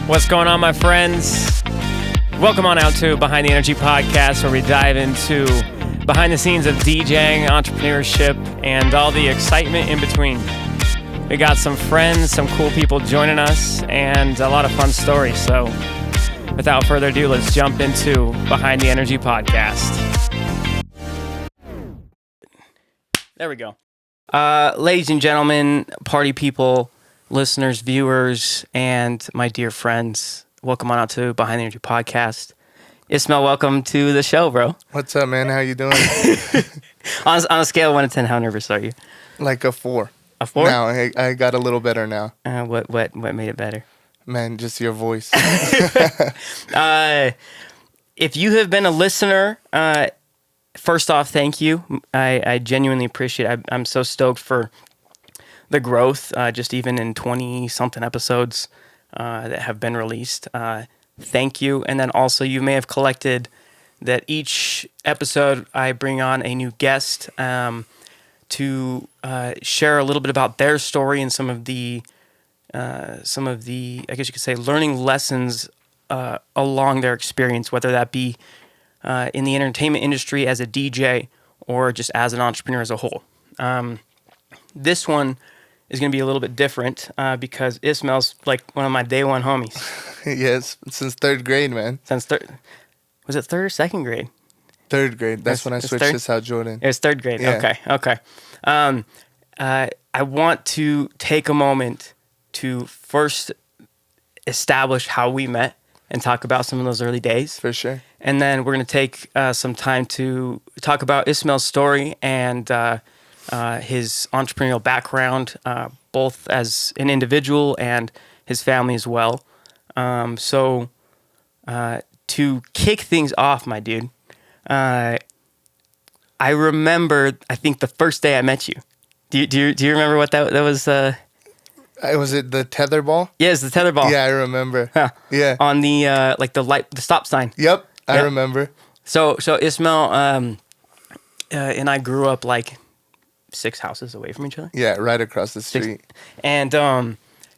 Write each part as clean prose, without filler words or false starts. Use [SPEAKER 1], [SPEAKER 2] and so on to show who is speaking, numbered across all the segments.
[SPEAKER 1] What's going on, my friends? Welcome on out to Behind the Energy podcast, where we dive into behind the scenes of DJing, entrepreneurship, and all the excitement in between. We got some friends, some cool people joining us, and a lot of fun stories. So without further ado, let's jump into Behind the Energy podcast. There we go. Ladies and gentlemen, party people, listeners, viewers, and my dear friends, welcome on out to Behind the Energy podcast. Ismail, welcome to the show, bro.
[SPEAKER 2] What's up, man? How you doing?
[SPEAKER 1] on a scale of 1 to 10, how nervous are you?
[SPEAKER 2] Like a 4.
[SPEAKER 1] A 4?
[SPEAKER 2] Now I got a little better now.
[SPEAKER 1] What made it better?
[SPEAKER 2] Man, just your voice.
[SPEAKER 1] If you have been a listener, first off, thank you. I genuinely appreciate it. I'm so stoked for the growth, just even in 20-something episodes that have been released. Thank you. And then also, you may have collected that each episode I bring on a new guest to share a little bit about their story and some of the, I guess you could say, learning lessons along their experience, whether that be in the entertainment industry as a DJ or just as an entrepreneur as a whole. This one is going to be a little bit different because Ismail's like one of my day one homies.
[SPEAKER 2] Yes, since 3rd grade, man.
[SPEAKER 1] Was it 3rd or 2nd grade?
[SPEAKER 2] 3rd grade. That's when I switched to South Jordan.
[SPEAKER 1] It was 3rd grade. Yeah. Okay. I want to take a moment to first establish how we met and talk about some of those early days.
[SPEAKER 2] For sure. And
[SPEAKER 1] then we're going to take some time to talk about Ismail's story and his entrepreneurial background, both as an individual and his family as well. So to kick things off, my dude, I remember, I think the first day I met you. Do you remember what that was?
[SPEAKER 2] Was it the tetherball?
[SPEAKER 1] Yeah, it's the tetherball.
[SPEAKER 2] Yeah, I remember.
[SPEAKER 1] Huh.
[SPEAKER 2] Yeah.
[SPEAKER 1] On the the stop sign.
[SPEAKER 2] Yep, I remember.
[SPEAKER 1] So Ismail and I grew up like 6 houses away from each other.
[SPEAKER 2] Yeah, right across the street.
[SPEAKER 1] And it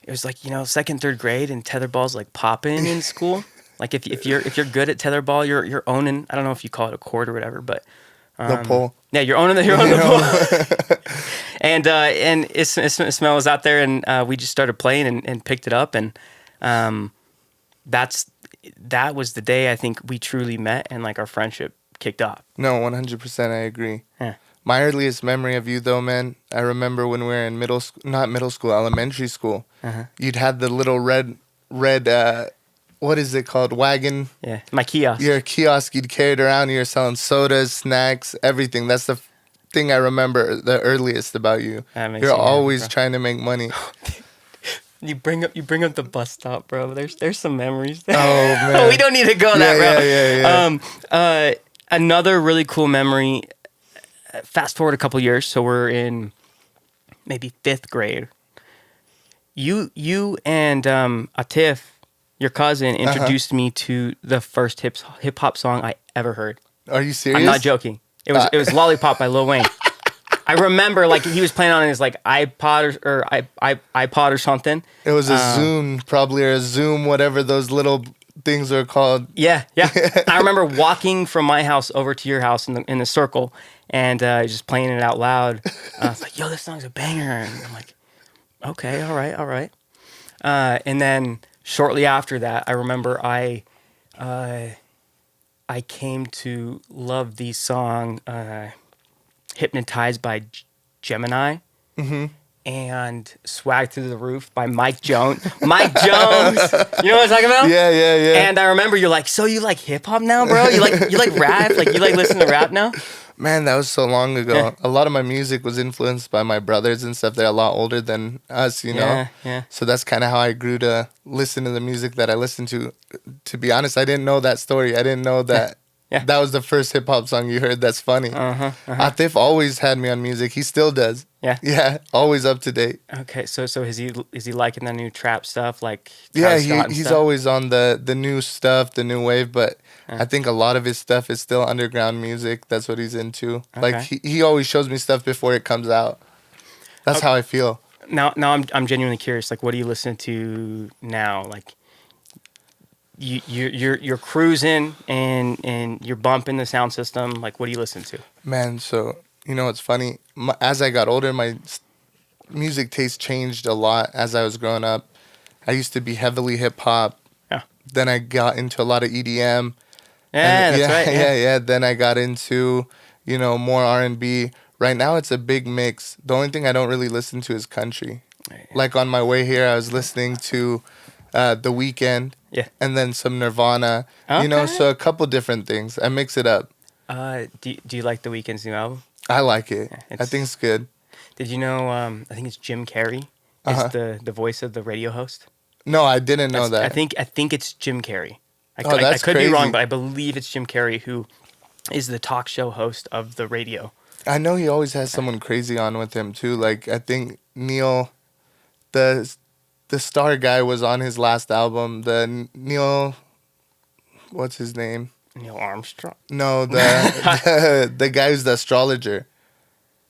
[SPEAKER 1] was like, 2nd, 3rd grade, and tetherball's like popping in school. Like if you're good at tetherball, you're owning. I don't know if you call it a court or whatever, but
[SPEAKER 2] the pole.
[SPEAKER 1] Yeah, you're owning the pole. and Ismail was out there, and we just started playing and picked it up, and that was the day I think we truly met and like our friendship kicked off.
[SPEAKER 2] No, 100%, I agree.
[SPEAKER 1] Yeah.
[SPEAKER 2] My earliest memory of you, though, man, I remember when we were in elementary school.
[SPEAKER 1] Uh-huh.
[SPEAKER 2] You'd had the little red, what is it called? Wagon.
[SPEAKER 1] Yeah, my kiosk.
[SPEAKER 2] Your kiosk you'd carried around. You were selling sodas, snacks, everything. That's the thing I remember the earliest about you. You're always trying to make money.
[SPEAKER 1] You bring up the bus stop, bro. There's some memories there.
[SPEAKER 2] Oh man,
[SPEAKER 1] we don't need to go that route.
[SPEAKER 2] Yeah.
[SPEAKER 1] Another really cool memory. Fast forward a couple years, so we're in maybe 5th grade. You and Atif, your cousin, introduced me to the first hip hop song I ever heard.
[SPEAKER 2] Are you serious?
[SPEAKER 1] I'm not joking. It was Lollipop by Lil Wayne. I remember like he was playing on his like iPod or iPod or something.
[SPEAKER 2] It was a Zoom, probably, or a Zoom, whatever those little things are called.
[SPEAKER 1] Yeah. I remember walking from my house over to your house in the circle and just playing it out loud. I was like, "Yo, this song's a banger!" And I'm like, "Okay, all right." And then shortly after that, I remember I came to love the song "Hypnotized" by Gemini.
[SPEAKER 2] Mm-hmm.
[SPEAKER 1] And Swag Through the Roof by Mike Jones. Mike Jones! You know what I'm talking about?
[SPEAKER 2] Yeah.
[SPEAKER 1] And I remember you're like, so you like hip hop now, bro? You like rap? Like you like listen to rap now?
[SPEAKER 2] Man, that was so long ago.
[SPEAKER 1] Yeah.
[SPEAKER 2] A lot of my music was influenced by my brothers and stuff. They're a lot older than us, you know?
[SPEAKER 1] Yeah.
[SPEAKER 2] So that's kind of how I grew to listen to the music that I listened to. To be honest, I didn't know that story. I didn't know that that was the first hip-hop song you heard. That's funny. Atif always had me on music. He still does.
[SPEAKER 1] Yeah?
[SPEAKER 2] Yeah, always up to date.
[SPEAKER 1] Okay, so is he liking the new trap stuff? Like
[SPEAKER 2] he's always on the new stuff, the new wave, but I think a lot of his stuff is still underground music. That's what he's into. Okay. Like he always shows me stuff before it comes out. That's how I feel.
[SPEAKER 1] Now I'm genuinely curious. Like, what are you listening to now? Like, you're cruising and you're bumping the sound system. Like, what do you listen to?
[SPEAKER 2] Man, so you know, it's funny. As I got older, my music taste changed a lot as I was growing up. I used to be heavily hip hop.
[SPEAKER 1] Yeah.
[SPEAKER 2] Then I got into a lot of EDM.
[SPEAKER 1] Yeah, that's right.
[SPEAKER 2] Yeah. Then I got into, you know, more R&B. Right now, it's a big mix. The only thing I don't really listen to is country.
[SPEAKER 1] Yeah.
[SPEAKER 2] Like on my way here, I was listening to The Weeknd.
[SPEAKER 1] Yeah.
[SPEAKER 2] And then some Nirvana.
[SPEAKER 1] Okay.
[SPEAKER 2] You know, so a couple different things. I mix it up.
[SPEAKER 1] Do you like The Weeknd's new album?
[SPEAKER 2] I like it.
[SPEAKER 1] Yeah,
[SPEAKER 2] I think it's good.
[SPEAKER 1] Did you know? I think it's Jim Carrey is the voice of the radio host.
[SPEAKER 2] No, I didn't know that.
[SPEAKER 1] I think it's Jim Carrey. I
[SPEAKER 2] That's
[SPEAKER 1] could
[SPEAKER 2] crazy.
[SPEAKER 1] be wrong, but I believe it's Jim Carrey who is the talk show host of the radio.
[SPEAKER 2] I know he always has someone crazy on with him too. Like I think Neil, the star guy, was on his last album. The Neil, what's his name?
[SPEAKER 1] Neil Armstrong.
[SPEAKER 2] No, the guy who's the astrologer.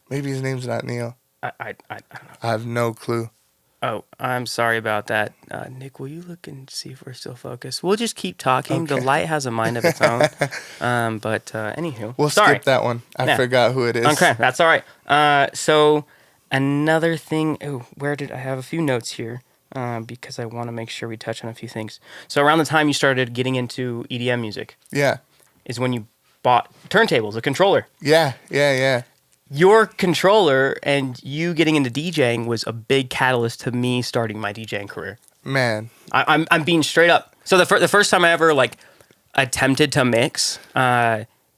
[SPEAKER 2] Maybe his name's not Neil.
[SPEAKER 1] I don't know.
[SPEAKER 2] I have no clue.
[SPEAKER 1] Oh, I'm sorry about that. Nick, will you look and see if we're still focused? We'll just keep talking.
[SPEAKER 2] Okay.
[SPEAKER 1] The light has a mind of its own. But anywho.
[SPEAKER 2] We'll skip that one. I forgot who it is.
[SPEAKER 1] Okay, that's all right. So another thing. Oh, where did I have a few notes here? Because I want to make sure we touch on a few things. So around the time you started getting into EDM music.
[SPEAKER 2] Yeah.
[SPEAKER 1] Is when you bought turntables, a controller.
[SPEAKER 2] Yeah.
[SPEAKER 1] Your controller and you getting into DJing was a big catalyst to me starting my DJing career.
[SPEAKER 2] Man.
[SPEAKER 1] I'm being straight up. So the first time I ever like attempted to mix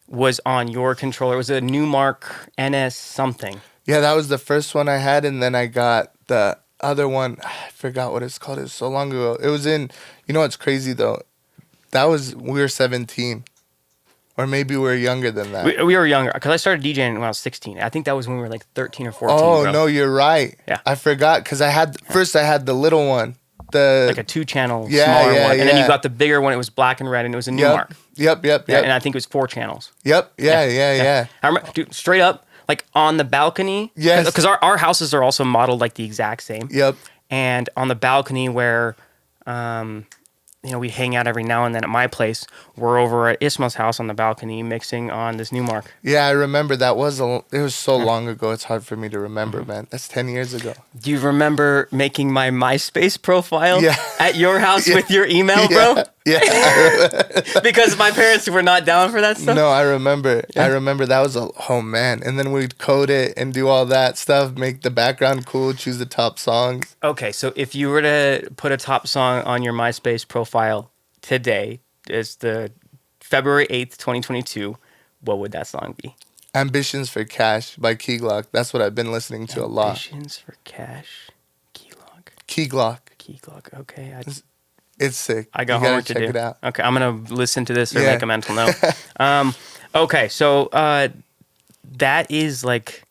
[SPEAKER 1] was on your controller. It was a Newmark NS something.
[SPEAKER 2] Yeah, that was the first one I had, and then I got the other one. I forgot what it's called. It was so long ago. It was in. You know what's crazy though? We were 17. Or maybe we were younger than that.
[SPEAKER 1] We were younger because I started DJing when I was 16. I think that was when we were like 13 or 14.
[SPEAKER 2] Oh,
[SPEAKER 1] bro.
[SPEAKER 2] no, you're right.
[SPEAKER 1] Yeah.
[SPEAKER 2] I forgot because I had the little one. Like
[SPEAKER 1] a 2-channel smaller one. And then you got the bigger one. It was black and red and it was a Newmark.
[SPEAKER 2] Yep.
[SPEAKER 1] Yeah, and I think it was 4 channels.
[SPEAKER 2] Yep. Yeah.
[SPEAKER 1] I remember, dude, straight up, like on the balcony.
[SPEAKER 2] Yes.
[SPEAKER 1] Because our houses are also modeled like the exact same.
[SPEAKER 2] Yep.
[SPEAKER 1] And on the balcony where, we hang out every now and then at my place. We're over at Ismail's house on the balcony mixing on this Newmark.
[SPEAKER 2] Yeah, I remember that it was so long ago. It's hard for me to remember, man. That's 10 years ago.
[SPEAKER 1] Do you remember making my MySpace profile at your house with your email,
[SPEAKER 2] bro?
[SPEAKER 1] bro?
[SPEAKER 2] Yeah.
[SPEAKER 1] Because my parents were not down for that stuff?
[SPEAKER 2] No, I remember. Yeah. I remember that was oh man. And then we'd code it and do all that stuff, make the background cool, choose the top songs.
[SPEAKER 1] Okay, so if you were to put a top song on your MySpace profile today, it's the February 8th, 2022, what would that song be?
[SPEAKER 2] Ambitions for Cash by Key Glock. That's what I've been listening to a lot.
[SPEAKER 1] Ambitions for Cash, Key Glock.
[SPEAKER 2] Key
[SPEAKER 1] Glock, okay.
[SPEAKER 2] It's sick.
[SPEAKER 1] I got homework to do.
[SPEAKER 2] Check it out.
[SPEAKER 1] Okay, I'm going to listen to this or make a mental note. Okay, so that is like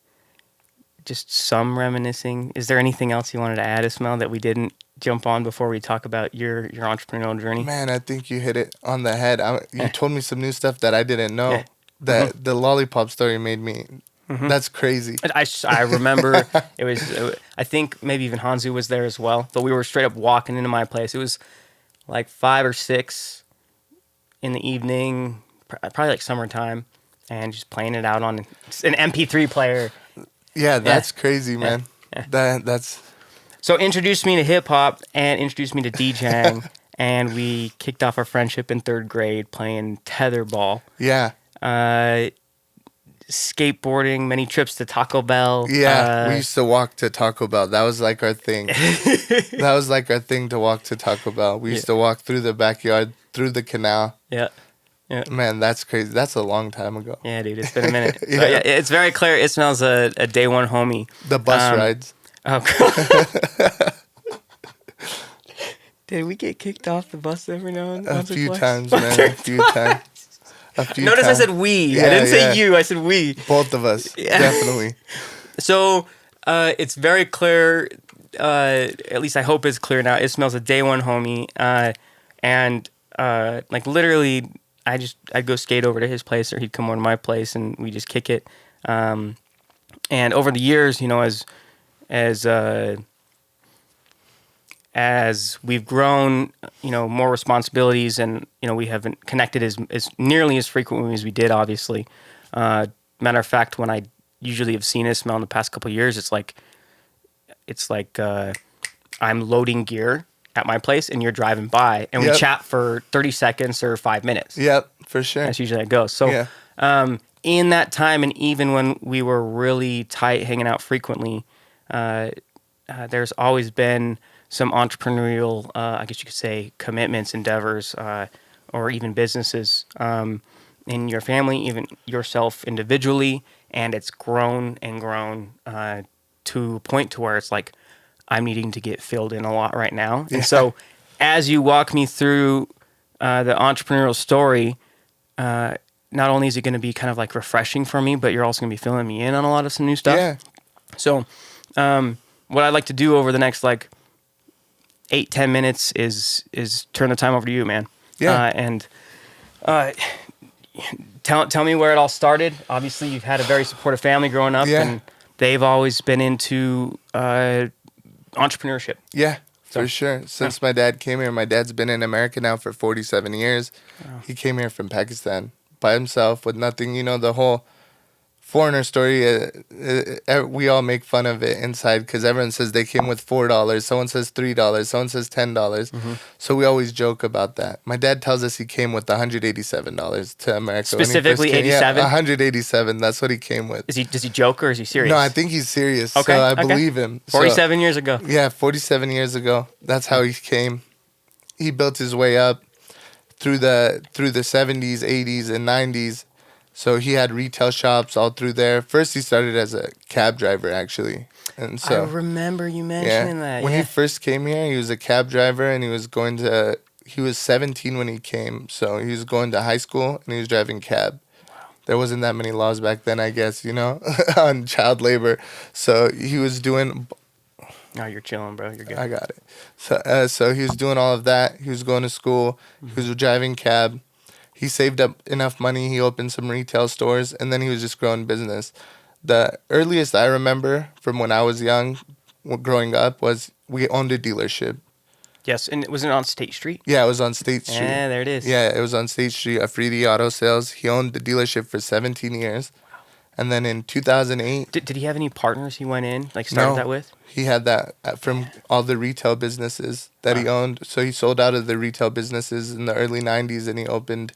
[SPEAKER 1] just some reminiscing. Is there anything else you wanted to add, Ismail, that we didn't jump on before we talk about your entrepreneurial journey?
[SPEAKER 2] Man, I think you hit it on the head. You told me some new stuff that I didn't know.
[SPEAKER 1] Yeah.
[SPEAKER 2] That the lollipop story made me. That's crazy.
[SPEAKER 1] I remember it was. I think maybe even Hanzu was there as well. But we were straight up walking into my place. It was like 5 or 6 in the evening, probably like summertime, and just playing it out on an MP3 player.
[SPEAKER 2] Yeah, that's crazy, man. Yeah. That's.
[SPEAKER 1] So introduced me to hip hop and introduced me to DJing, and we kicked off our friendship in 3rd grade playing tetherball.
[SPEAKER 2] Yeah.
[SPEAKER 1] Skateboarding, many trips to Taco Bell.
[SPEAKER 2] Yeah, we used to walk to Taco Bell. That was like our thing. That was like our thing to walk to Taco Bell. We used to walk through the backyard, through the canal.
[SPEAKER 1] Yeah.
[SPEAKER 2] Man, that's crazy. That's a long time ago.
[SPEAKER 1] Yeah, dude, it's been a minute. So, it's very clear Ismail's a day one homie.
[SPEAKER 2] The bus rides.
[SPEAKER 1] Oh, cool. Did we get kicked off the bus every now and then?
[SPEAKER 2] A few times, man. A few times.
[SPEAKER 1] Notice I said we.
[SPEAKER 2] Yeah,
[SPEAKER 1] I didn't say you. I said we.
[SPEAKER 2] Both of us. Yeah. Definitely.
[SPEAKER 1] So it's very clear, at least I hope it's clear now, Ismail's a day one homie. And like literally, I'd go skate over to his place or he'd come over to my place and we just kick it. And over the years, as as we've grown, more responsibilities, and we haven't connected as nearly as frequently as we did, obviously. Matter of fact, when I usually have seen Ismail in the past couple of years, it's like I'm loading gear at my place and you're driving by, and we chat for 30 seconds or 5 minutes.
[SPEAKER 2] Yep, for sure.
[SPEAKER 1] That's usually how it goes. So in that time, and even when we were really tight, hanging out frequently, there's always been some entrepreneurial, I guess you could say, commitments, endeavors, or even businesses in your family, even yourself individually, and it's grown and grown to a point to where it's like, I'm needing to get filled in a lot right now. And so as you walk me through the entrepreneurial story, not only is it going to be kind of like refreshing for me, but you're also going to be filling me in on a lot of some new stuff.
[SPEAKER 2] Yeah.
[SPEAKER 1] So what I'd like to do over the next 8-10 minutes is turn the time over to you, man.
[SPEAKER 2] Yeah.
[SPEAKER 1] And tell me where it all started. Obviously, you've had a very supportive family growing up, and they've always been into entrepreneurship.
[SPEAKER 2] Yeah, for sure. Since my dad came here, my dad's been in America now for 47 years. Wow. He came here from Pakistan by himself with nothing. The whole foreigner story, we all make fun of it inside because everyone says they came with $4, someone says $3, someone says $10. Mm-hmm. So we always joke about that. My dad tells us he came with $187 to America.
[SPEAKER 1] Specifically 87?
[SPEAKER 2] Yeah, 187. That's what he came with.
[SPEAKER 1] Does he joke or is he serious?
[SPEAKER 2] No, I think he's serious. Okay, so I believe him.
[SPEAKER 1] 47 years ago.
[SPEAKER 2] Yeah, 47 years ago. That's how he came. He built his way up through the 70s, 80s, and 90s. So he had retail shops all through there. First, he started as a cab driver, actually. And so
[SPEAKER 1] I remember you mentioning that.
[SPEAKER 2] When he first came here, he was a cab driver, and he was 17 when he came. So he was going to high school, and he was driving cab. Wow. There wasn't that many laws back then, I guess, on child labor. So he was doing...
[SPEAKER 1] Oh, you're chilling, bro. You're good.
[SPEAKER 2] I got it. So he was doing all of that. He was going to school. He was driving cab. He saved up enough money. He opened some retail stores, and then he was just growing business. The earliest I remember from when I was young, growing up, was we owned a dealership.
[SPEAKER 1] Yes, and was it on State Street?
[SPEAKER 2] Yeah, it was on State Street.
[SPEAKER 1] Yeah, there it is.
[SPEAKER 2] Yeah, it was on State Street. Afridi Auto Sales. He owned the dealership for 17 years. Wow. And then in 2008...
[SPEAKER 1] Did he have any partners he went in, started that with?
[SPEAKER 2] He had that from all the retail businesses that he owned. So he sold out of the retail businesses in the early 90s, and he opened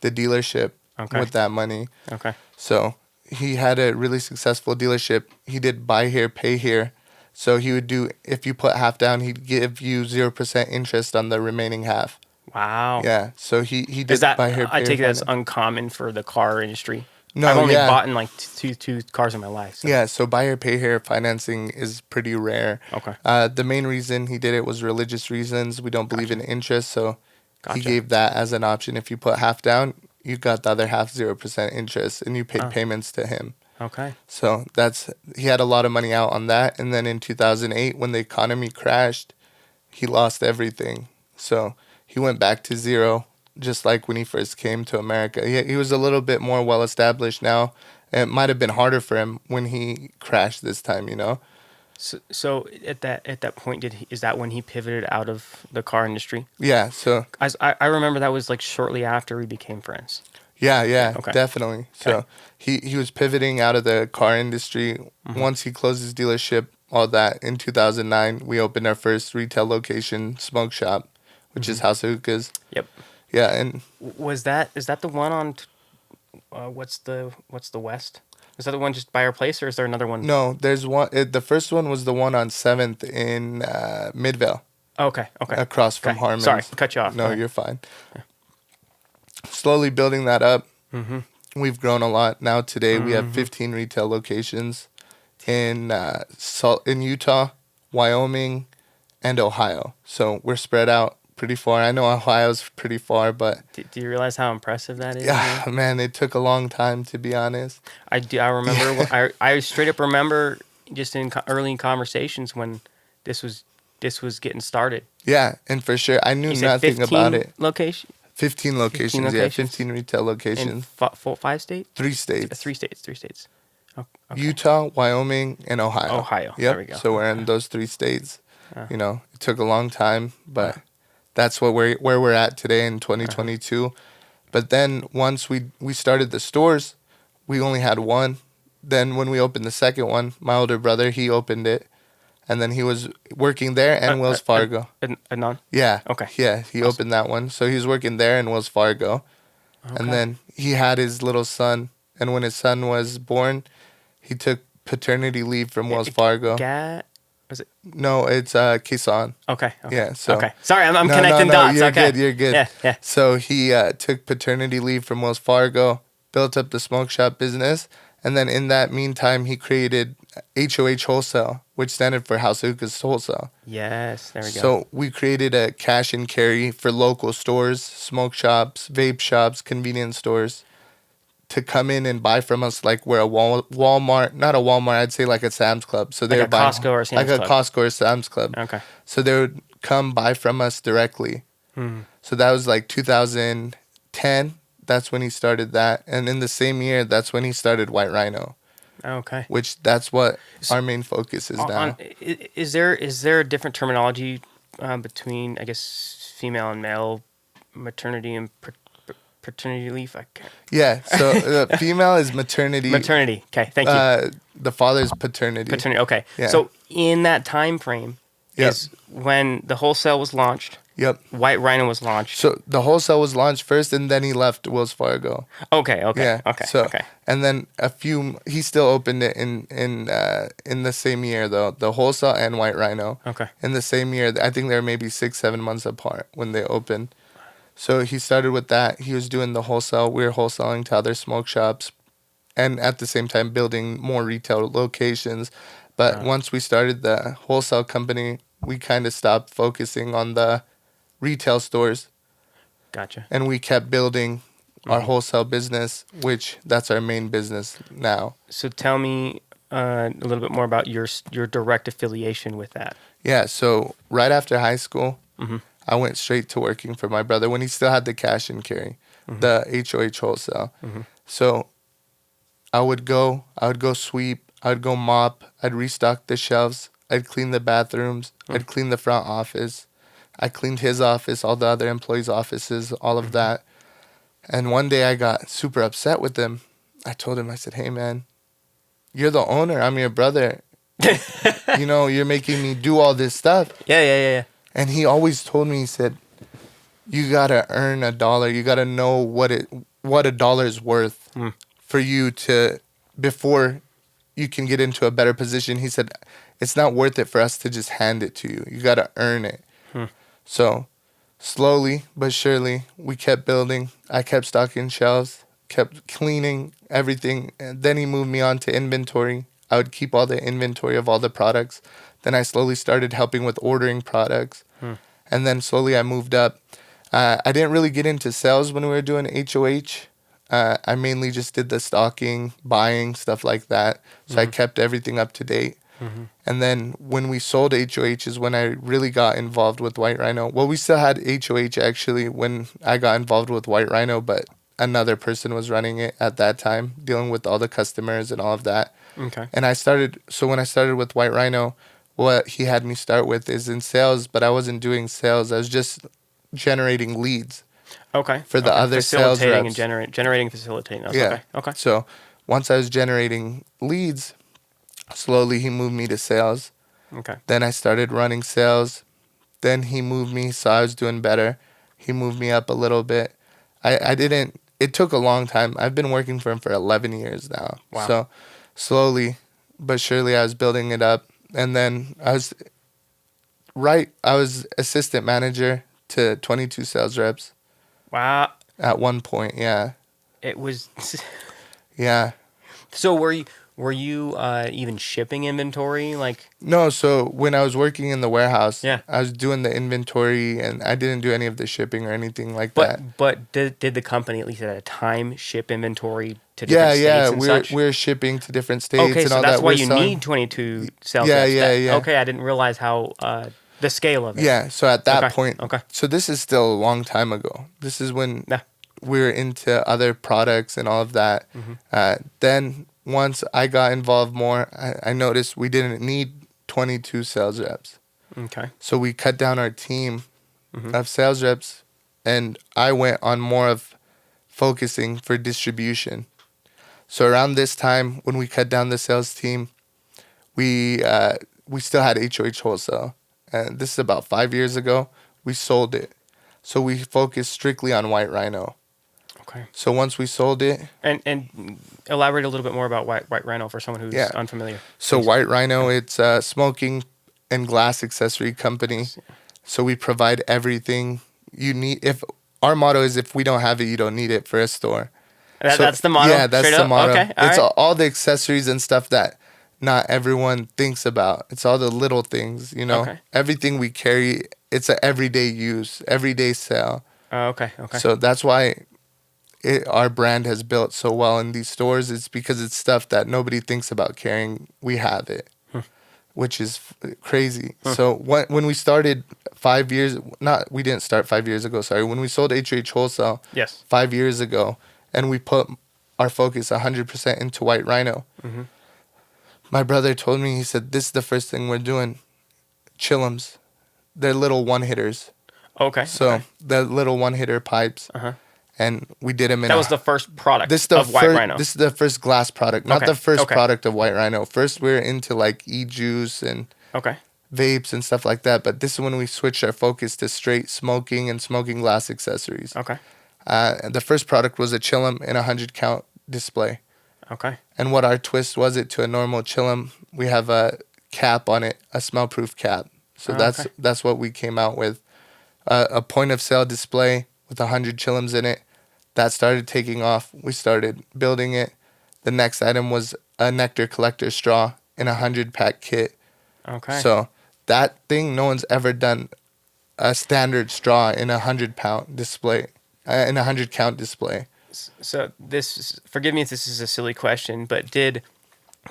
[SPEAKER 2] the dealership with that money. Okay. So he had a really successful dealership. He did buy here, pay here. So he would do, if you put half down, he'd give you 0% interest on the remaining half.
[SPEAKER 1] Wow.
[SPEAKER 2] Yeah. So he did buy here, pay
[SPEAKER 1] I take
[SPEAKER 2] here.
[SPEAKER 1] that's uncommon for the car industry.
[SPEAKER 2] No,
[SPEAKER 1] I've only bought in two cars in my life. So.
[SPEAKER 2] Yeah, so buy here, pay here financing is pretty rare.
[SPEAKER 1] Okay.
[SPEAKER 2] The main reason he did it was religious reasons. We don't believe in interest, so he gave that as an option. If you put half down, you got the other half 0% interest, and you paid payments to him.
[SPEAKER 1] Okay.
[SPEAKER 2] So he had a lot of money out on that. And then in 2008, when the economy crashed, he lost everything. So he went back to zero, just like when he first came to America. He was a little bit more well-established now. It might have been harder for him when he crashed this time,
[SPEAKER 1] So at that point, is that when he pivoted out of the car industry?
[SPEAKER 2] Yeah. So
[SPEAKER 1] I remember that was shortly after we became friends.
[SPEAKER 2] Yeah,
[SPEAKER 1] okay.
[SPEAKER 2] Definitely. So he was pivoting out of the car industry. Mm-hmm. Once he closed his dealership, all that, in 2009, we opened our first retail location, smoke shop, which is House of Hookahs. Yep. Yeah, and
[SPEAKER 1] is that the one on what's the west? Is that the one just by our place, or is there another one?
[SPEAKER 2] No, there's one. The first one was the one on 7th in Midvale.
[SPEAKER 1] Okay.
[SPEAKER 2] Across from Harmon's.
[SPEAKER 1] Sorry, cut you off.
[SPEAKER 2] No, you're fine. Yeah. Slowly building that up. Mm-hmm. We've grown a lot. Now today we have 15 retail locations in Utah, Wyoming, and Ohio. So we're spread out pretty far. I know Ohio's pretty far, but
[SPEAKER 1] do you realize how impressive that is?
[SPEAKER 2] Yeah, man, it took a long time, to be honest.
[SPEAKER 1] I do. I remember. I straight up remember just in early conversations when this was getting started.
[SPEAKER 2] Yeah, and for sure, I knew nothing about it.
[SPEAKER 1] 15
[SPEAKER 2] locations. Yeah, 15 retail locations.
[SPEAKER 1] In 5 states?
[SPEAKER 2] 3 states.
[SPEAKER 1] 3 states. Oh, okay.
[SPEAKER 2] Utah, Wyoming, and Ohio.
[SPEAKER 1] Yep.
[SPEAKER 2] There
[SPEAKER 1] we go.
[SPEAKER 2] So we're in those 3 states. You know, it took a long time, but that's what where we're at today in 2022. But then once we started the stores, we only had one. Then when we opened the second one, my older brother, he opened it. And then he was working there and Wells Fargo.
[SPEAKER 1] Adnan?
[SPEAKER 2] Yeah.
[SPEAKER 1] Okay.
[SPEAKER 2] Yeah, he opened that one. So he was working there in Wells Fargo. Okay. And then he had his little son. And when his son was born, he took paternity leave from Wells Fargo.
[SPEAKER 1] Was it?
[SPEAKER 2] No, it's Kisan.
[SPEAKER 1] Okay.
[SPEAKER 2] Yeah. So.
[SPEAKER 1] Okay. Sorry, I'm connecting dots.
[SPEAKER 2] You're
[SPEAKER 1] okay.
[SPEAKER 2] good. You're good.
[SPEAKER 1] Yeah.
[SPEAKER 2] So he took paternity leave from Wells Fargo, built up the smoke shop business, and then in that meantime, he created HOH Wholesale, which standard for House of Hookahs Wholesale.
[SPEAKER 1] Yes, there we go.
[SPEAKER 2] So we created a cash and carry for local stores, smoke shops, vape shops, convenience stores, to come in and buy from us like we're a Walmart, not a Walmart, I'd say like a Sam's Club. So they're buying
[SPEAKER 1] Costco or Sam's
[SPEAKER 2] Club.
[SPEAKER 1] Like
[SPEAKER 2] a Costco or Sam's Club.
[SPEAKER 1] Okay.
[SPEAKER 2] So they would come buy from us directly. So that was like 2010. That's when he started that. And in the same year, that's when he started White Rhino.
[SPEAKER 1] Okay.
[SPEAKER 2] Which that's what our main focus is now.
[SPEAKER 1] Is there a different terminology between, I guess, female and male maternity and paternity leave? I can't.
[SPEAKER 2] Yeah. So female is maternity.
[SPEAKER 1] Maternity. Okay. Thank you.
[SPEAKER 2] The father's paternity.
[SPEAKER 1] Paternity. Okay.
[SPEAKER 2] Yeah.
[SPEAKER 1] So in that time frame is when the wholesale was launched.
[SPEAKER 2] Yep.
[SPEAKER 1] White Rhino was launched.
[SPEAKER 2] So the wholesale was launched first, and then he left Wells Fargo.
[SPEAKER 1] Okay.
[SPEAKER 2] Yeah.
[SPEAKER 1] Okay.
[SPEAKER 2] So,
[SPEAKER 1] okay.
[SPEAKER 2] And then he still opened it in the same year though, the wholesale and White Rhino.
[SPEAKER 1] Okay.
[SPEAKER 2] In the same year, I think they were maybe 6-7 months apart when they opened. So he started with that. He was doing the wholesale. We were wholesaling to other smoke shops, and at the same time building more retail locations. But once we started the wholesale company, we kind of stopped focusing on the retail stores.
[SPEAKER 1] Gotcha.
[SPEAKER 2] And we kept building our wholesale business, which that's our main business now.
[SPEAKER 1] So tell me a little bit more about your direct affiliation with that.
[SPEAKER 2] Yeah, so right after high school, I went straight to working for my brother when he still had the cash and carry, the HOH Wholesale. So I would go sweep, I would go mop, I'd restock the shelves, I'd clean the bathrooms, I'd clean the front office. I cleaned his office, all the other employees' offices, all of that. And one day I got super upset with him. I told him, I said, hey, man, you're the owner. I'm your brother. You know, you're making me do all this stuff.
[SPEAKER 1] Yeah.
[SPEAKER 2] And he always told me, he said, you got to earn $1. You got to know what a dollar is worth for you to, before you can get into a better position. He said, it's not worth it for us to just hand it to you. You got to earn it. So slowly but surely, we kept building. I kept stocking shelves, kept cleaning everything. And then he moved me on to inventory. I would keep all the inventory of all the products. Then I slowly started helping with ordering products. And then slowly I moved up. I didn't really get into sales when we were doing HOH. I mainly just did the stocking, buying, stuff like that. So I kept everything up to date. And then when we sold HOH is when I really got involved with White Rhino. Well, we still had HOH actually when I got involved with White Rhino, but another person was running it at that time, dealing with all the customers and all of that.
[SPEAKER 1] Okay.
[SPEAKER 2] And when I started with White Rhino, what he had me start with is in sales, but I wasn't doing sales. I was just generating leads.
[SPEAKER 1] Okay.
[SPEAKER 2] For the other sales reps.
[SPEAKER 1] And generating, facilitating.
[SPEAKER 2] Yeah.
[SPEAKER 1] Okay.
[SPEAKER 2] So once I was generating leads, slowly he moved me to sales.
[SPEAKER 1] Okay.
[SPEAKER 2] Then I started running sales. Then he moved me, so I was doing better. He moved me up a little bit. It took a long time. I've been working for him for 11 years now.
[SPEAKER 1] Wow.
[SPEAKER 2] So slowly but surely I was building it up. And then I was assistant manager to 22 sales reps.
[SPEAKER 1] Wow.
[SPEAKER 2] At one point, yeah.
[SPEAKER 1] It was...
[SPEAKER 2] Yeah.
[SPEAKER 1] So were you even shipping inventory? Like
[SPEAKER 2] no, so when I was working in the warehouse,
[SPEAKER 1] I
[SPEAKER 2] was doing the inventory and I didn't do any of the shipping or anything like that.
[SPEAKER 1] But did the company at least at a time ship inventory to different states and such?
[SPEAKER 2] We're shipping to different states
[SPEAKER 1] okay,
[SPEAKER 2] and
[SPEAKER 1] so
[SPEAKER 2] all
[SPEAKER 1] that's
[SPEAKER 2] that.
[SPEAKER 1] why you need 22 sales reps.
[SPEAKER 2] Yeah.
[SPEAKER 1] Okay, I didn't realize how the scale of it.
[SPEAKER 2] Yeah, so at that point,
[SPEAKER 1] okay.
[SPEAKER 2] So this is still a long time ago. This is when we were into other products and all of that. Then once I got involved more, I noticed we didn't need 22 sales reps.
[SPEAKER 1] Okay.
[SPEAKER 2] So we cut down our team of sales reps, and I went on more of focusing for distribution. So around this time, when we cut down the sales team, we still had HOH Wholesale. And this is about 5 years ago. We sold it. So we focused strictly on White Rhino.
[SPEAKER 1] Okay.
[SPEAKER 2] So once we sold it...
[SPEAKER 1] And elaborate a little bit more about White Rhino for someone who's unfamiliar.
[SPEAKER 2] So
[SPEAKER 1] Please.
[SPEAKER 2] White Rhino, it's a smoking and glass accessory company. So we provide everything you need. If our motto is, if we don't have it, you don't need it for a store.
[SPEAKER 1] That's the motto?
[SPEAKER 2] Yeah, that's
[SPEAKER 1] Straight
[SPEAKER 2] the
[SPEAKER 1] up?
[SPEAKER 2] motto.
[SPEAKER 1] Okay.
[SPEAKER 2] It's all the accessories and stuff that not everyone thinks about. It's all the little things, you know.
[SPEAKER 1] Okay.
[SPEAKER 2] Everything we carry, it's an everyday use, everyday sale.
[SPEAKER 1] Okay.
[SPEAKER 2] So that's why our brand has built so well in these stores. It's because it's stuff that nobody thinks about carrying. We have it, which is crazy. So when we started 5 years, we didn't start 5 years ago, sorry. When we sold HH Wholesale 5 years ago, and we put our focus 100% into White Rhino, my brother told me, he said, this is the first thing we're doing. Chillums. They're little one-hitters.
[SPEAKER 1] Okay.
[SPEAKER 2] So they're little one-hitter pipes. And we did them in...
[SPEAKER 1] That was the first product of White Rhino.
[SPEAKER 2] This is the first glass product, not the first product of White Rhino. First, we were into like e-juice and vapes and stuff like that. But this is when we switched our focus to straight smoking and smoking glass accessories.
[SPEAKER 1] Okay.
[SPEAKER 2] And the first product was a Chillum in a 100-count display.
[SPEAKER 1] Okay.
[SPEAKER 2] And what our twist was it to a normal Chillum, we have a cap on it, a smell-proof cap. So that's what we came out with. A point-of-sale display with 100 Chillums in it. That started taking off. We started building it. The next item was a nectar collector straw in a 100-pack kit.
[SPEAKER 1] Okay.
[SPEAKER 2] So that thing, no one's ever done a standard straw in a 100-pound display, in a 100-count display.
[SPEAKER 1] So forgive me if this is a silly question, but did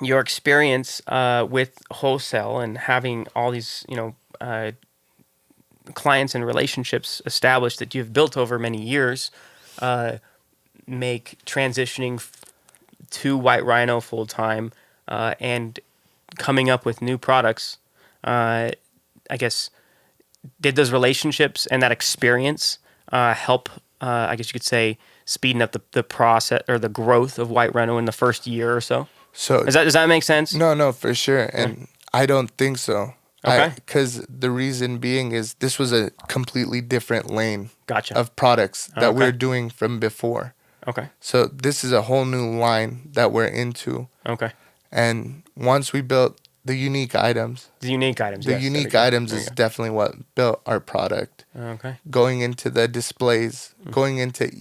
[SPEAKER 1] your experience with wholesale and having all these, clients and relationships established that you've built over many years make transitioning to White Rhino full time and coming up with new products, I guess, did those relationships and that experience help, I guess you could say, speeding up the process or the growth of White Rhino in the first year or so? So does that make sense?
[SPEAKER 2] No, for sure. And I don't think so.
[SPEAKER 1] Okay.
[SPEAKER 2] Because the reason being is this was a completely different lane
[SPEAKER 1] Gotcha.
[SPEAKER 2] of products that we're doing from before.
[SPEAKER 1] Okay.
[SPEAKER 2] So this is a whole new line that we're into.
[SPEAKER 1] Okay.
[SPEAKER 2] And once we built the unique items.
[SPEAKER 1] The unique items,
[SPEAKER 2] The unique items is definitely what built our product.
[SPEAKER 1] Okay.
[SPEAKER 2] Going into the displays, going into...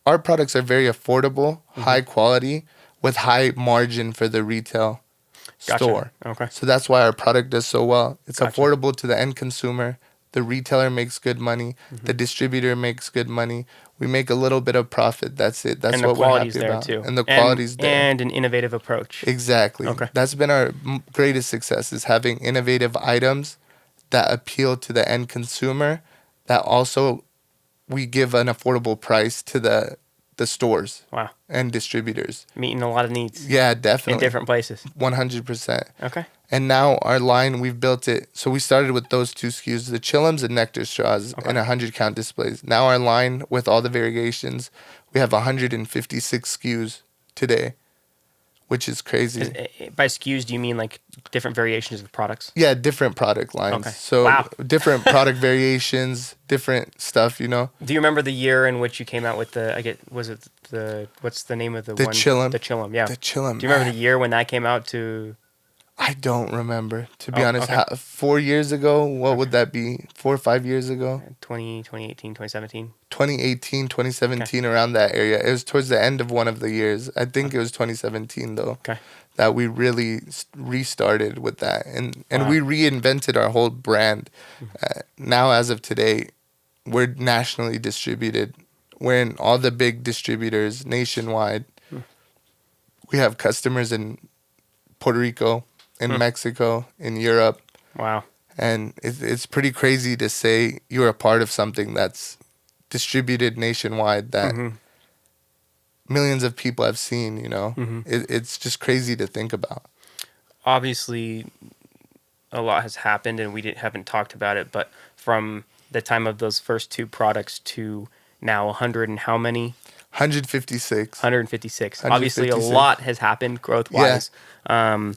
[SPEAKER 2] Our products are very affordable, high quality, with high margin for the retail store.
[SPEAKER 1] Okay.
[SPEAKER 2] So that's why our product does so well. It's affordable to the end consumer. The retailer makes good money. The distributor makes good money. We make a little bit of profit. That's it. That's what we're happy about.
[SPEAKER 1] Too.
[SPEAKER 2] And the quality's there.
[SPEAKER 1] And an innovative approach.
[SPEAKER 2] Exactly.
[SPEAKER 1] Okay.
[SPEAKER 2] That's been our greatest success, is having innovative items that appeal to the end consumer, that also we give an affordable price to the stores.
[SPEAKER 1] Wow.
[SPEAKER 2] And distributors.
[SPEAKER 1] Meeting a lot of needs.
[SPEAKER 2] Yeah, definitely.
[SPEAKER 1] In different places.
[SPEAKER 2] 100%.
[SPEAKER 1] Okay.
[SPEAKER 2] And now our line, we've built it. So we started with those two SKUs, the Chillums and Nectar straws, and 100-count displays. Now our line, with all the variations, we have 156 SKUs today, which is crazy.
[SPEAKER 1] By SKUs, do you mean like different variations of the products?
[SPEAKER 2] Yeah, different product lines.
[SPEAKER 1] Okay.
[SPEAKER 2] So different product variations, different stuff,
[SPEAKER 1] Do you remember the year in which you came out with what's the name of the one?
[SPEAKER 2] Chillum.
[SPEAKER 1] The Chillum, yeah.
[SPEAKER 2] The Chillum.
[SPEAKER 1] Do you remember the year when that came out to...
[SPEAKER 2] I don't remember, to be honest. 4 years ago, what would that be? 4 or 5 years ago?
[SPEAKER 1] 2018, 2017?
[SPEAKER 2] 2018, 2017, around that area. It was towards the end of one of the years. I think it was 2017, though, that we really restarted with that. And we reinvented our whole brand. Now, as of today, we're nationally distributed. We're in all the big distributors nationwide. We have customers in Puerto Rico, in Mexico, in Europe.
[SPEAKER 1] Wow.
[SPEAKER 2] And it's pretty crazy to say you're a part of something that's distributed nationwide, that millions of people have seen, It's just crazy to think about.
[SPEAKER 1] Obviously, a lot has happened, and we haven't talked about it, but from the time of those first 2 products to now 100 and how many?
[SPEAKER 2] 156.
[SPEAKER 1] 156. Obviously, a lot has happened growth-wise. Yeah.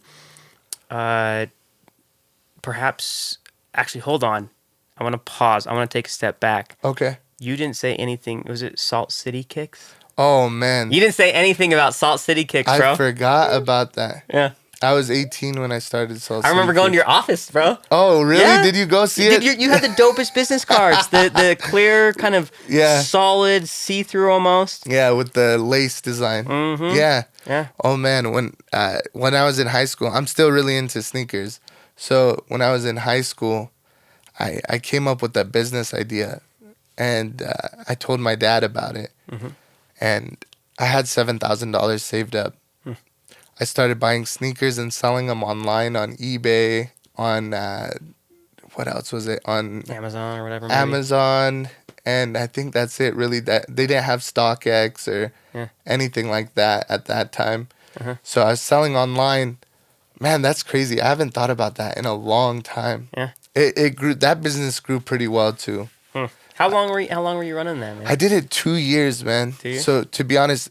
[SPEAKER 1] Perhaps, actually, hold on. I want to pause. I want to take a step back.
[SPEAKER 2] Okay.
[SPEAKER 1] You didn't say anything. Was it Salt City Kicks?
[SPEAKER 2] Oh, man.
[SPEAKER 1] You didn't say anything about Salt City Kicks, bro.
[SPEAKER 2] I forgot about that.
[SPEAKER 1] Yeah.
[SPEAKER 2] I was 18 when I started Salt City.
[SPEAKER 1] I remember going to your office, bro.
[SPEAKER 2] Oh, really? Yeah. Did you go see it?
[SPEAKER 1] You had the dopest business cards. The clear, kind of solid, see-through almost.
[SPEAKER 2] Yeah, with the lace design.
[SPEAKER 1] Mm-hmm.
[SPEAKER 2] Yeah.
[SPEAKER 1] Yeah.
[SPEAKER 2] Oh, man. When I was in high school, I'm still really into sneakers. So when I was in high school, I came up with that business idea, and I told my dad about it. Mm-hmm. And I had $7,000 saved up. I started buying sneakers and selling them online on eBay, on what else was it? On
[SPEAKER 1] Amazon or whatever.
[SPEAKER 2] Amazon, and I think that's it really. That they didn't have StockX or anything like that at that time. Uh-huh. So I was selling online. Man, that's crazy. I haven't thought about that in a long time. Yeah. It grew. That business grew pretty well too.
[SPEAKER 1] How long were you running that, man?
[SPEAKER 2] I did it 2 years, man. 2 years? So to be honest,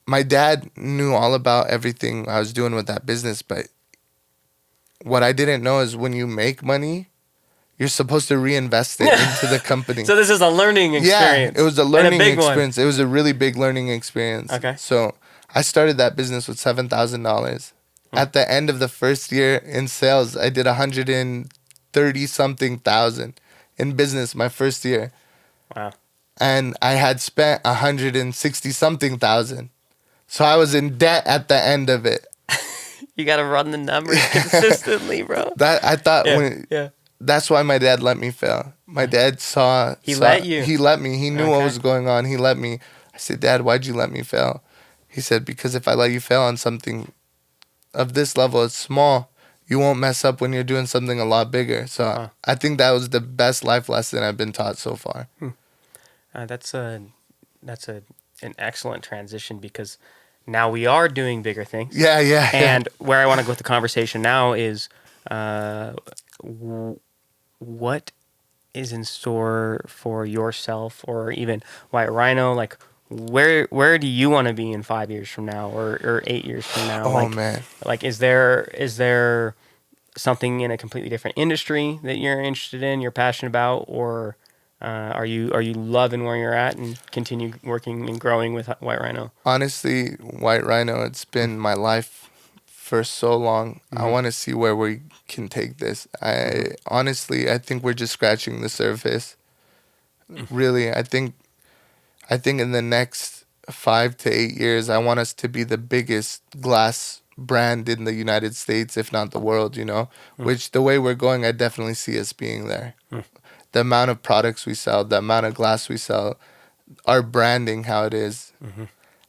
[SPEAKER 2] my dad knew all about everything I was doing with that business, but what I didn't know is when you make money, you're supposed to reinvest it into the company.
[SPEAKER 1] So this is a learning experience.
[SPEAKER 2] Yeah, it was a learning experience. It was a really big learning experience. Okay. So I started that business with $7,000. At the end of the first year in sales, I did 130-something thousand in business my first year. Wow. And I had spent 160-something thousand. So I was in debt at the end of it.
[SPEAKER 1] You got to run the numbers consistently, bro.
[SPEAKER 2] That's why my dad let me fail. My dad saw...
[SPEAKER 1] He let you?
[SPEAKER 2] He let me. He knew what was going on. He let me. I said, Dad, why'd you let me fail? He said, because if I let you fail on something of this level, it's small. You won't mess up when you're doing something a lot bigger. So I think that was the best life lesson I've been taught so far.
[SPEAKER 1] That's an excellent transition because... Now we are doing bigger things.
[SPEAKER 2] Yeah.
[SPEAKER 1] And where I want to go with the conversation now is what is in store for yourself or even White Rhino? Like, where do you want to be in 5 years from now or 8 years from now?
[SPEAKER 2] Oh, man.
[SPEAKER 1] Like, is there something in a completely different industry that you're interested in, you're passionate about, or... Are you loving where you're at and continue working and growing with White Rhino?
[SPEAKER 2] Honestly, White Rhino, it's been my life for so long. Mm-hmm. I want to see where we can take this. Honestly, I think we're just scratching the surface. Mm-hmm. Really, I think in the next 5 to 8 years, I want us to be the biggest glass brand in the United States, if not the world, Mm-hmm. Which the way we're going, I definitely see us being there. Mm-hmm. The amount of products we sell, the amount of glass we sell, our branding, how it is. Mm-hmm.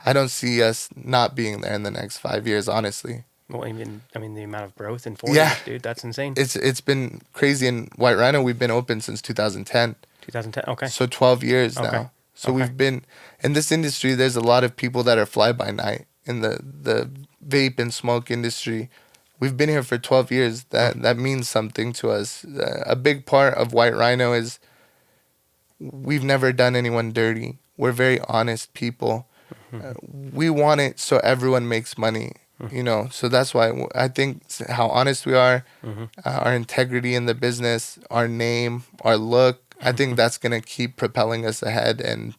[SPEAKER 2] I don't see us not being there in the next 5 years, honestly.
[SPEAKER 1] Well, the amount of growth in 4 years, dude, that's insane.
[SPEAKER 2] It's been crazy. In White Rhino, we've been open since 2010.
[SPEAKER 1] 2010, okay.
[SPEAKER 2] So 12 years now. So we've been, in this industry, there's a lot of people that are fly-by-night in the vape and smoke industry. We've been here for 12 years. That means something to us. A big part of White Rhino is we've never done anyone dirty. We're very honest people. Mm-hmm. We want it so everyone makes money, So that's why I think how honest we are, mm-hmm. Our integrity in the business, our name, our look, I think that's going to keep propelling us ahead. And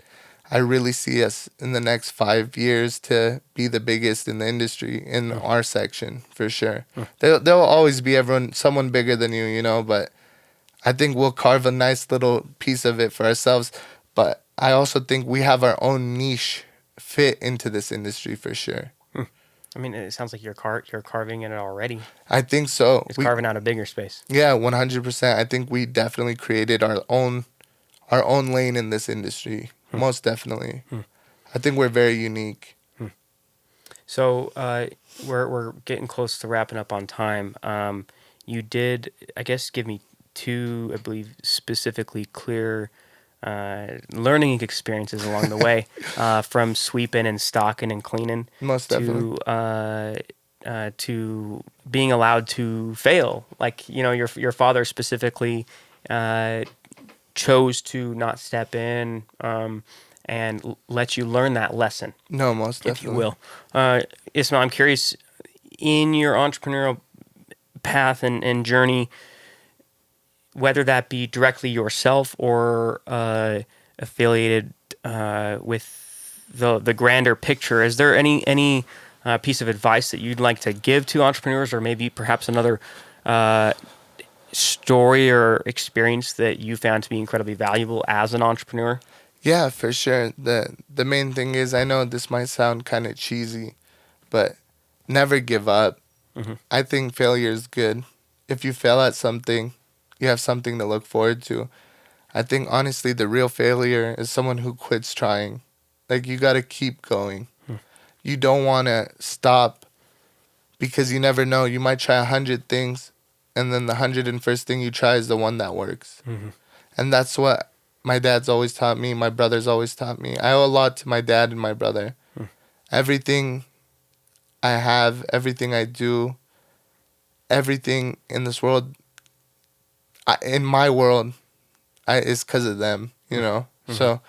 [SPEAKER 2] I really see us in the next 5 years to be the biggest in the industry in our section, for sure. There'll always be someone bigger than you, but I think we'll carve a nice little piece of it for ourselves. But I also think we have our own niche fit into this industry, for sure.
[SPEAKER 1] I mean, it sounds like you're carving in it already.
[SPEAKER 2] I think so.
[SPEAKER 1] It's carving out a bigger space.
[SPEAKER 2] Yeah, 100%. I think we definitely created our own lane in this industry. Most definitely. I think we're very unique.
[SPEAKER 1] So we're getting close to wrapping up on time. You did, I guess, give me 2, I believe, specifically clear learning experiences along the way, from sweeping and stocking and cleaning.
[SPEAKER 2] Most definitely.
[SPEAKER 1] To to being allowed to fail. Like, your father specifically chose to not step in and let you learn that lesson.
[SPEAKER 2] No, most definitely.
[SPEAKER 1] If you will. Ismail, I'm curious, in your entrepreneurial path and journey, whether that be directly yourself or affiliated with the grander picture, is there any piece of advice that you'd like to give to entrepreneurs, or maybe perhaps another story or experience that you found to be incredibly valuable as an entrepreneur?
[SPEAKER 2] Yeah, for sure. The main thing is, I know this might sound kind of cheesy, but never give up. Mm-hmm. I think failure is good. If you fail at something, you have something to look forward to. I think, honestly, the real failure is someone who quits trying. Like, you got to keep going. You don't want to stop, because you never know. You might try 100 things, and then the 101st thing you try is the one that works. Mm-hmm. And that's what my dad's always taught me. My brother's always taught me. I owe a lot to my dad and my brother. Everything I have, everything I do, everything in this world, in my world, is because of them, Mm-hmm. So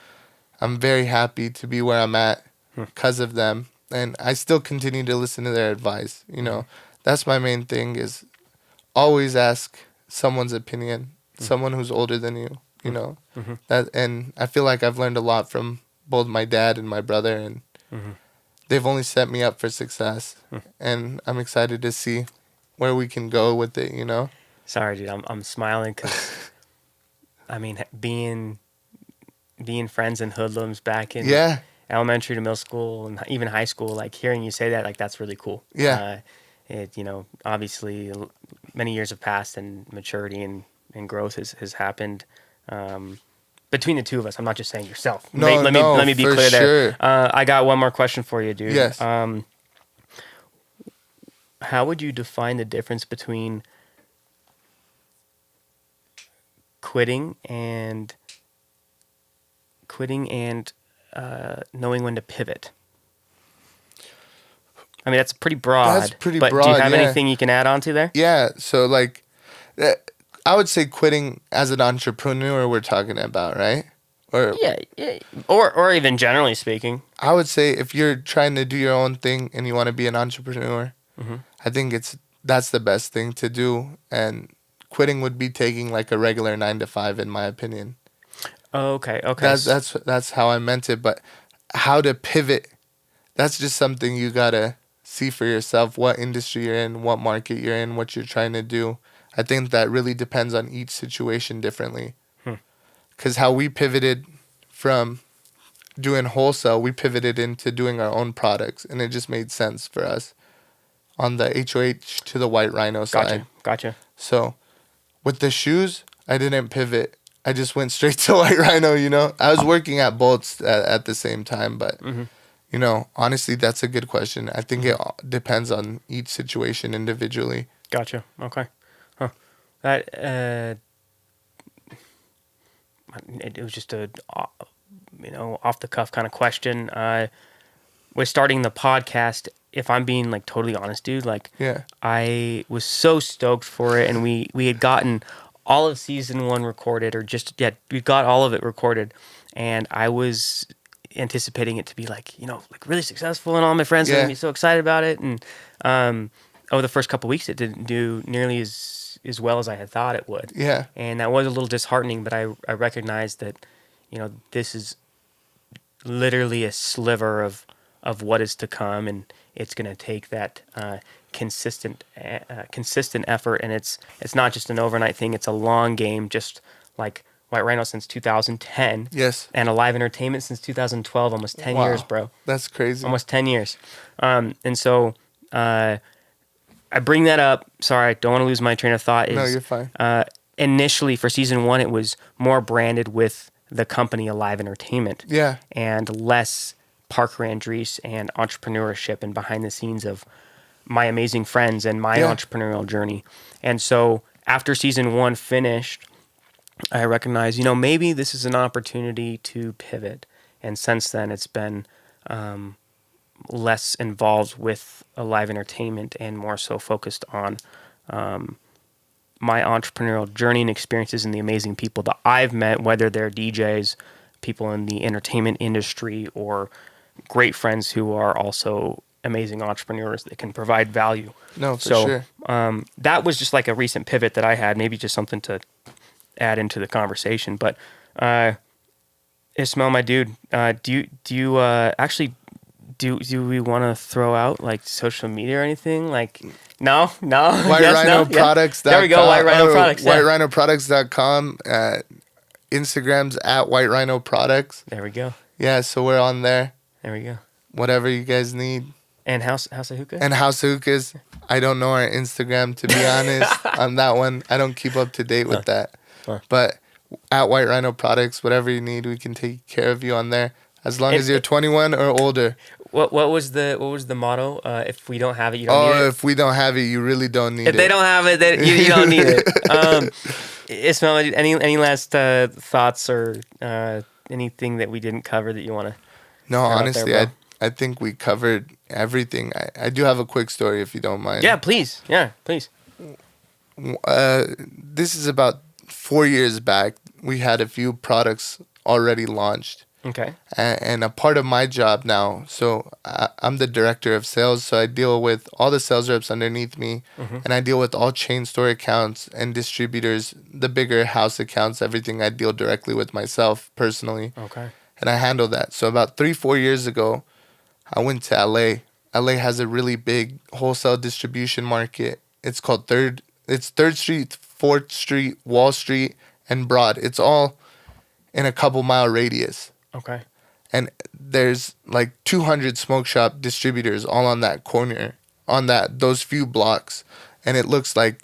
[SPEAKER 2] I'm very happy to be where I'm at because of them. And I still continue to listen to their advice. That's my main thing, is always ask someone's opinion, someone who's older than you, that. And I feel like I've learned a lot from both my dad and my brother, and they've only set me up for success. And I'm excited to see where we can go with it,
[SPEAKER 1] Sorry, dude, I'm smiling because, I mean, being friends and hoodlums back in elementary to middle school and even high school, like, hearing you say that, like, that's really cool.
[SPEAKER 2] Yeah.
[SPEAKER 1] Obviously many years have passed and maturity and growth has happened between the two of us. I'm not just saying yourself. Let me be clear there. I got one more question for you, dude.
[SPEAKER 2] Yes.
[SPEAKER 1] How would you define the difference between quitting and knowing when to pivot? I mean, that's pretty broad. That's pretty broad. But do you have anything you can add on to there?
[SPEAKER 2] Yeah. So, like, I would say quitting as an entrepreneur, we're talking about, right? Or
[SPEAKER 1] or even generally speaking.
[SPEAKER 2] I would say if you're trying to do your own thing and you want to be an entrepreneur, I think that's the best thing to do. And quitting would be taking like a regular 9-to-5, in my opinion.
[SPEAKER 1] Oh, okay.
[SPEAKER 2] That's how I meant it. But how to pivot, that's just something you gotta see for yourself. What industry you're in, what market you're in, what you're trying to do. I think that really depends on each situation differently. Because how we pivoted from doing wholesale, we pivoted into doing our own products, and it just made sense for us on the HOH to the White Rhino side.
[SPEAKER 1] Gotcha.
[SPEAKER 2] So with the shoes, I didn't pivot. I just went straight to White Rhino, I was working at both at the same time, but, honestly, that's a good question. I think it depends on each situation individually.
[SPEAKER 1] Gotcha. Okay. Huh. That, it was just a, off the cuff kind of question. With starting the podcast, if I'm being like totally honest, dude, I was so stoked for it, and we had gotten all of season 1 recorded, or we got all of it recorded, and I was anticipating it to be like really successful, and all my friends were gonna be so excited about it. And over the first couple of weeks, it didn't do nearly as well as I had thought it would.
[SPEAKER 2] Yeah.
[SPEAKER 1] And that was a little disheartening, but I recognized that, this is literally a sliver of what is to come, and it's going to take that consistent effort, and it's not just an overnight thing. It's a long game, just like White Rhino since 2010.
[SPEAKER 2] Yes.
[SPEAKER 1] And Alive Entertainment since 2012, almost 10 years, bro.
[SPEAKER 2] That's crazy.
[SPEAKER 1] Almost 10 years. And so I bring that up. Sorry, I don't want to lose my train of thought.
[SPEAKER 2] No, you're fine.
[SPEAKER 1] Initially, for season 1, it was more branded with the company Alive Entertainment.
[SPEAKER 2] Yeah.
[SPEAKER 1] And less Parker Andrees and entrepreneurship and behind the scenes of my amazing friends and my entrepreneurial journey. And so after season 1 finished, I recognized, maybe this is an opportunity to pivot. And since then, it's been less involved with live entertainment and more so focused on my entrepreneurial journey and experiences and the amazing people that I've met, whether they're DJs, people in the entertainment industry, or great friends who are also amazing entrepreneurs that can provide value.
[SPEAKER 2] No, for sure.
[SPEAKER 1] That was just like a recent pivot that I had, maybe just something to add into the conversation. But Ismail, my dude, do you actually do we want to throw out like social media or anything? Like, no.
[SPEAKER 2] WhiteRhinoProducts.com.
[SPEAKER 1] There we go. White Rhino Products.
[SPEAKER 2] WhiteRhinoProducts.com. Instagram's at White Rhino Products.
[SPEAKER 1] There we go.
[SPEAKER 2] Yeah, so we're on there.
[SPEAKER 1] There we go.
[SPEAKER 2] Whatever you guys need.
[SPEAKER 1] And House of Hookah?
[SPEAKER 2] And House of Hookahs. I don't know our Instagram, to be honest, on that one. I don't keep up to date with that. But at White Rhino Products, whatever you need, we can take care of you on there. As long as you're 21 or older.
[SPEAKER 1] What was the motto? If we don't have it, you don't need it.
[SPEAKER 2] If we don't have it, you really don't need it.
[SPEAKER 1] If they don't have it, you don't need it. Ismail, any last thoughts or anything that we didn't cover that you want to?
[SPEAKER 2] No, honestly, I think we covered everything. I do have a quick story if you don't mind.
[SPEAKER 1] Yeah, please.
[SPEAKER 2] This is about 4 years back. We had a few products already launched.
[SPEAKER 1] Okay.
[SPEAKER 2] And a part of my job now, so I'm the director of sales, so I deal with all the sales reps underneath me, and I deal with all chain store accounts and distributors, the bigger house accounts, everything I deal directly with myself personally.
[SPEAKER 1] Okay.
[SPEAKER 2] And I handle that. So about 3-4 years ago, I went to LA. LA has a really big wholesale distribution market. It's called 3rd Street, 4th Street, Wall Street, and Broad. It's all in a couple mile radius.
[SPEAKER 1] Okay.
[SPEAKER 2] And there's like 200 smoke shop distributors all on that corner, on those few blocks. And it looks like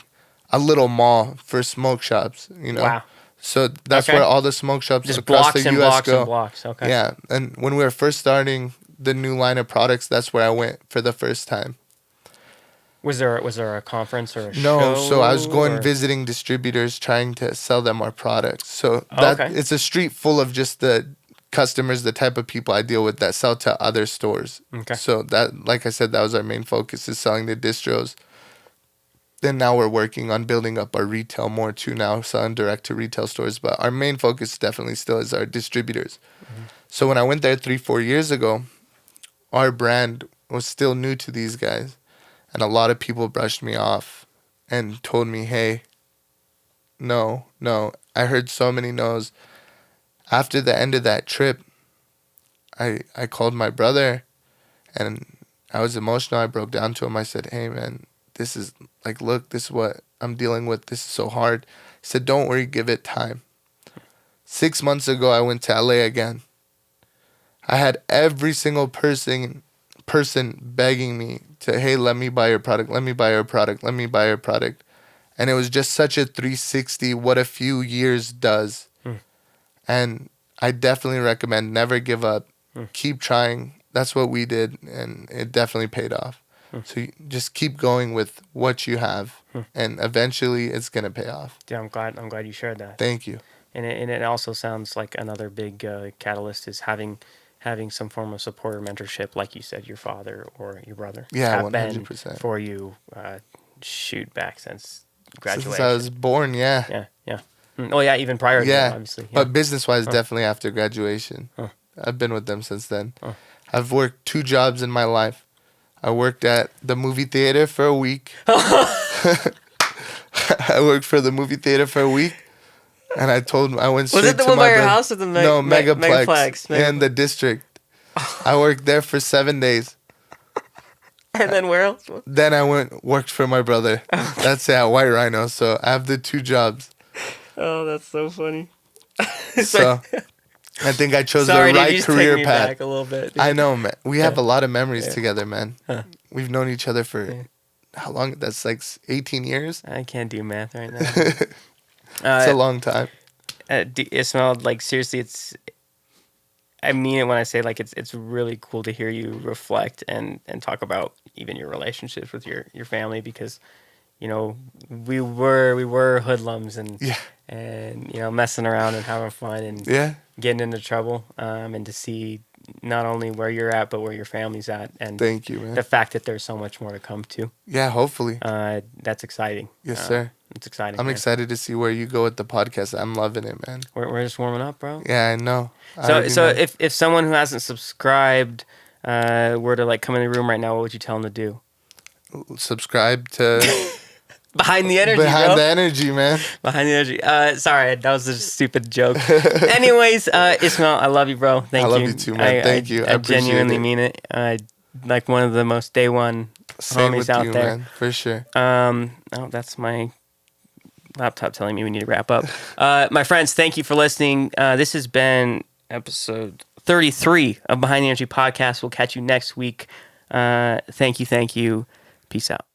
[SPEAKER 2] a little mall for smoke shops, you know.
[SPEAKER 1] Wow.
[SPEAKER 2] So that's where all the smoke shops
[SPEAKER 1] just
[SPEAKER 2] across
[SPEAKER 1] blocks
[SPEAKER 2] the
[SPEAKER 1] and
[SPEAKER 2] US
[SPEAKER 1] blocks
[SPEAKER 2] go.
[SPEAKER 1] and blocks. Okay.
[SPEAKER 2] Yeah. And when we were first starting the new line of products, that's where I went for the first time.
[SPEAKER 1] Was there a conference or a show?
[SPEAKER 2] No, so I was going visiting distributors trying to sell them our products. So it's a street full of just the customers, the type of people I deal with that sell to other stores.
[SPEAKER 1] Okay.
[SPEAKER 2] So that, like I said, that was our main focus, is selling to distros. Then now we're working on building up our retail more too now, selling direct to retail stores. But our main focus definitely still is our distributors. So when I went there 3-4 years ago, our brand was still new to these guys. And a lot of people brushed me off and told me, hey, no. I heard so many no's. After the end of that trip, I called my brother and I was emotional. I broke down to him. I said, hey, man, this is like, look, this is what I'm dealing with. This is so hard. He said, don't worry, give it time. 6 months ago, I went to LA again. I had every single person begging me to, hey, let me buy your product. Let me buy your product. Let me buy your product. And it was just such a 360, what a few years does. And I definitely recommend never give up. Keep trying. That's what we did, and it definitely paid off. So you just keep going with what you have, and eventually it's gonna pay off.
[SPEAKER 1] Yeah, I'm glad you shared that.
[SPEAKER 2] Thank you.
[SPEAKER 1] And it also sounds like another big catalyst is having some form of support or mentorship, like you said, your father or your brother.
[SPEAKER 2] Yeah,
[SPEAKER 1] have
[SPEAKER 2] 100%.
[SPEAKER 1] been for you. Shoot back since graduation.
[SPEAKER 2] Since I was born, yeah.
[SPEAKER 1] Yeah. Oh yeah, even prior to that, obviously. Yeah.
[SPEAKER 2] But business-wise, definitely after graduation. I've been with them since then. I've worked 2 jobs in my life. I worked at the movie theater for a week. I worked for the movie theater for a week. And I went straight to my... Was it
[SPEAKER 1] the one by your house or the
[SPEAKER 2] Megaplex? In the district. I worked there for 7 days.
[SPEAKER 1] And then where else?
[SPEAKER 2] Then I worked for my brother. That's it, at White Rhino. So I have the 2 jobs.
[SPEAKER 1] Oh, that's so funny.
[SPEAKER 2] So I think I chose the right career
[SPEAKER 1] take me
[SPEAKER 2] path.
[SPEAKER 1] Back a little bit.
[SPEAKER 2] I know, man. We have a lot of memories together, man. We've known each other for how long? That's like 18 years.
[SPEAKER 1] I can't do math right now.
[SPEAKER 2] It's a long time.
[SPEAKER 1] Ismail, like seriously, I mean it when I say like it's really cool to hear you reflect and talk about even your relationships with your family, because you know we were hoodlums and you know messing around and having fun and getting into trouble, and to see not only where you're at, but where your family's at. And
[SPEAKER 2] thank you, man.
[SPEAKER 1] The fact that there's so much more to come to.
[SPEAKER 2] Yeah, hopefully.
[SPEAKER 1] That's exciting.
[SPEAKER 2] Yes, sir.
[SPEAKER 1] It's exciting.
[SPEAKER 2] I'm excited to see where you go with the podcast. I'm loving it, man.
[SPEAKER 1] We're just warming up, bro.
[SPEAKER 2] Yeah, I know.
[SPEAKER 1] So if someone who hasn't subscribed were to like come in the room right now, what would you tell them to do?
[SPEAKER 2] Subscribe to
[SPEAKER 1] Behind the Energy,
[SPEAKER 2] Behind
[SPEAKER 1] bro.
[SPEAKER 2] the Energy, man.
[SPEAKER 1] Behind the Energy. Sorry, that was a stupid joke. Anyways, Ismail, I love you, bro. Thank you.
[SPEAKER 2] I love you too, man. Thank you.
[SPEAKER 1] I genuinely mean it. Like one of the most day one homies out there.
[SPEAKER 2] Man, for sure.
[SPEAKER 1] Oh, that's my laptop telling me we need to wrap up. My friends, thank you for listening. This has been episode 33 of Behind the Energy podcast. We'll catch you next week. Thank you. Peace out.